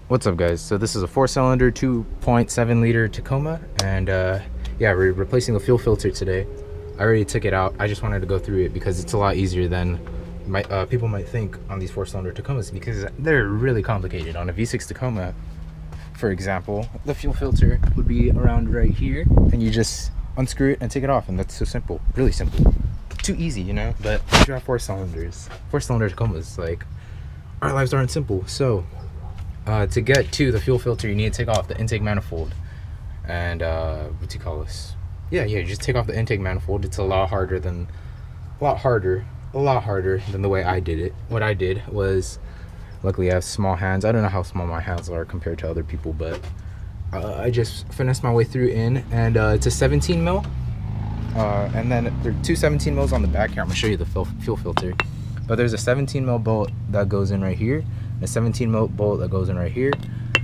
What's up, guys? So this is a 4-cylinder 2.7 liter Tacoma, and yeah, we're replacing the fuel filter today. I already took it out. I just wanted to go through it because it's a lot easier than people might think on these 4-cylinder Tacomas, because they're really complicated. On a V6 Tacoma, for example, the fuel filter would be around right here, and you just unscrew it and take it off, and that's so simple, really simple, too easy, you know. But if you have 4-cylinder Tacomas, like, our lives aren't simple. So to get to the fuel filter, you need to take off the intake manifold. And what do you call this? Yeah, you just take off the intake manifold. It's a lot harder than the way I did it. What I did was, luckily I have small hands. I don't know how small my hands are compared to other people, but I just finessed my way through in, and it's a 17 mil. And then there are two 17 mils on the back here. I'm gonna show you the fuel filter. But there's a 17 mil bolt that goes in right here, a 17 mil bolt that goes in right here,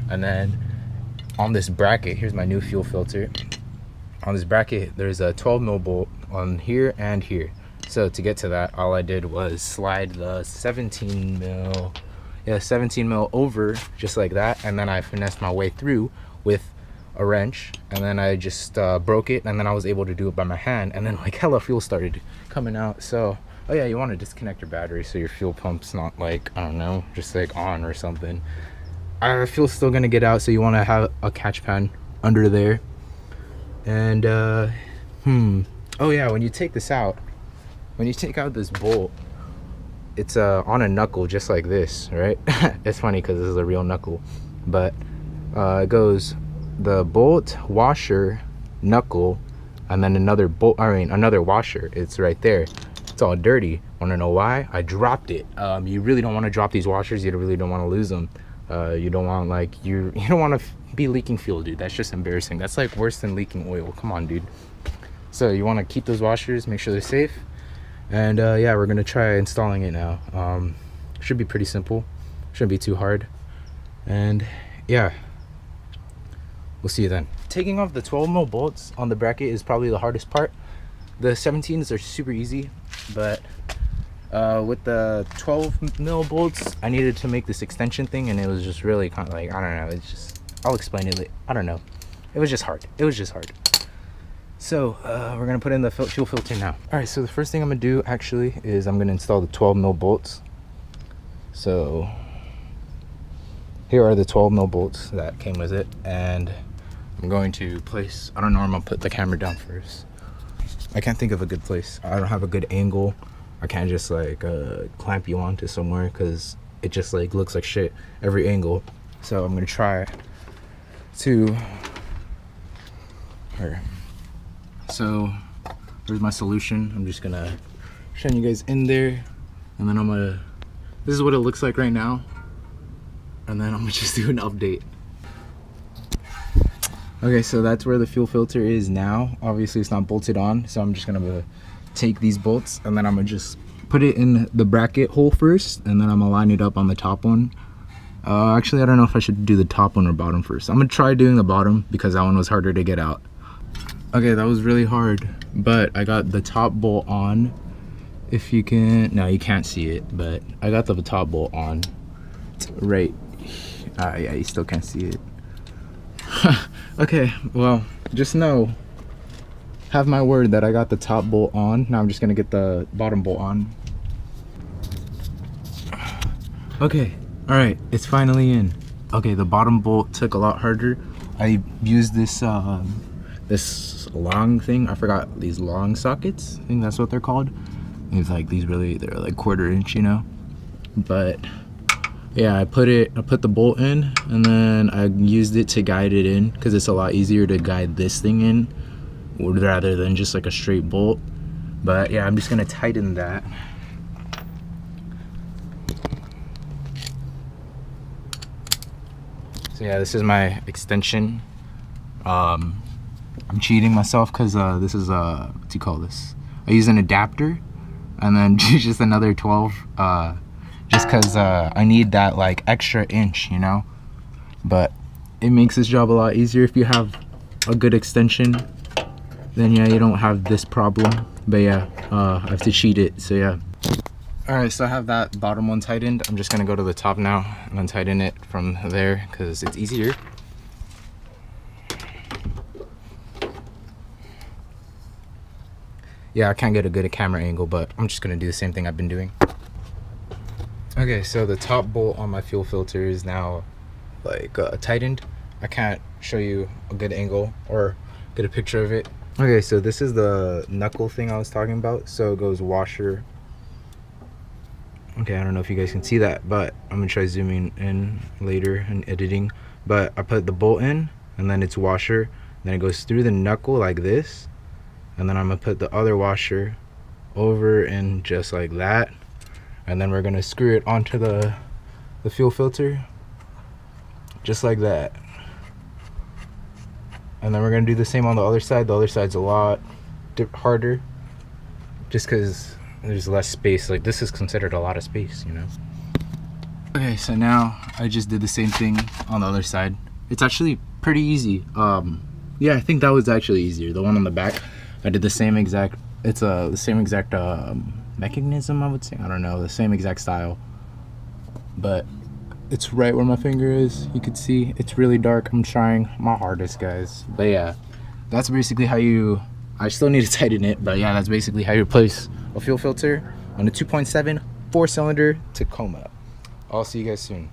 and then on this bracket, here's my new fuel filter. On this bracket, there's a 12 mil bolt on here and here. So to get to that, all I did was slide the 17 mil over just like that, and then I finessed my way through with a wrench, and then I just broke it, and then I was able to do it by my hand, and then like hella fuel started coming out. So oh yeah, you want to disconnect your battery so your fuel pump's not like, I don't know, just like on or something. Fuel's still gonna get out, so you want to have a catch pan under there. And oh yeah, when you take this out, when you take out this bolt, it's on a knuckle just like this, right? It's funny because this is a real knuckle, but it goes the bolt, washer, knuckle, and then another bolt, another washer. It's right there. It's all dirty. Want to know why? I dropped it. You really don't want to drop these washers. You really don't want to lose them. You don't want, like, you don't want to be leaking fuel, dude. That's just embarrassing. That's like worse than leaking oil. Come on, dude. So you want to keep those washers, make sure they're safe. And yeah, we're gonna try installing it now. Should be pretty simple, shouldn't be too hard. And yeah, we'll see you then. Taking off the 12 mil bolts on the bracket is probably the hardest part. The 17s are super easy, but with the 12 mil bolts, I needed to make this extension thing, and it was just really kind of like, I don't know, it's just, I'll explain it. I don't know, it was just hard. So we're gonna put in the fuel filter now. All right, so the first thing I'm gonna do actually is I'm gonna install the 12 mil bolts. So here are the 12 mil bolts that came with it, and I'm going to place, I don't know where I'm gonna put the camera down first. I can't think of a good place. I don't have a good angle. I can't just like clamp you onto somewhere because it just like looks like shit every angle. So I'm gonna try to, here. So there's my solution. I'm just gonna show you guys in there, and then this is what it looks like right now, and then I'm gonna just do an update. Okay, so that's where the fuel filter is now. Obviously it's not bolted on, so I'm just gonna take these bolts, and then I'm gonna just put it in the bracket hole first, and then I'm gonna line it up on the top one. Actually, I don't know if I should do the top one or bottom first. I'm gonna try doing the bottom because that one was harder to get out. Okay, that was really hard, but I got the top bolt on. If you can, no, you can't see it, but I got the top bolt on. It's right, yeah, you still can't see it. Okay, well, just know, have my word that I got the top bolt on. Now I'm just gonna get the bottom bolt on. Okay, all right, it's finally in. Okay, the bottom bolt took a lot harder. I used this this long thing, I forgot, these long sockets, I think that's what they're called. It's like these, really, they're like 1/4 inch, you know. But yeah, I put the bolt in, and then I used it to guide it in, because it's a lot easier to guide this thing in rather than just like a straight bolt. But yeah, I'm just gonna tighten that. So yeah, this is my extension. I'm cheating myself because this is what do you call this? I use an adapter, and then just another 12, just because I need that like extra inch, you know. But it makes this job a lot easier if you have a good extension. Then yeah, you don't have this problem. But yeah, I have to cheat it. So yeah. All right, so I have that bottom one tightened. I'm just gonna go to the top now and untighten it from there because it's easier. Yeah, I can't get a good camera angle, but I'm just gonna do the same thing I've been doing. Okay, so the top bolt on my fuel filter is now like tightened. I can't show you a good angle or get a picture of it. Okay, so this is the knuckle thing I was talking about. So it goes washer. Okay, I don't know if you guys can see that, but I'm gonna try zooming in later and editing. But I put the bolt in, and then it's washer, then it goes through the knuckle like this, and then I'm gonna put the other washer over and just like that, and then we're gonna screw it onto the fuel filter just like that. And then we're gonna do the same on the other side. The other side's a lot harder just because there's less space. Like, this is considered a lot of space, you know. Okay, so now I just did the same thing on the other side. It's actually pretty easy. Yeah, I think that was actually easier. The one on the back, I did the same exact, it's the same exact mechanism, I would say. I don't know, the same exact style, but it's right where my finger is. You could see it's really dark. I'm trying my hardest, guys. But yeah, that's basically how you, I still need to tighten it, but yeah, that's basically how you replace a fuel filter on a 2.7 4-cylinder Tacoma. I'll see you guys soon.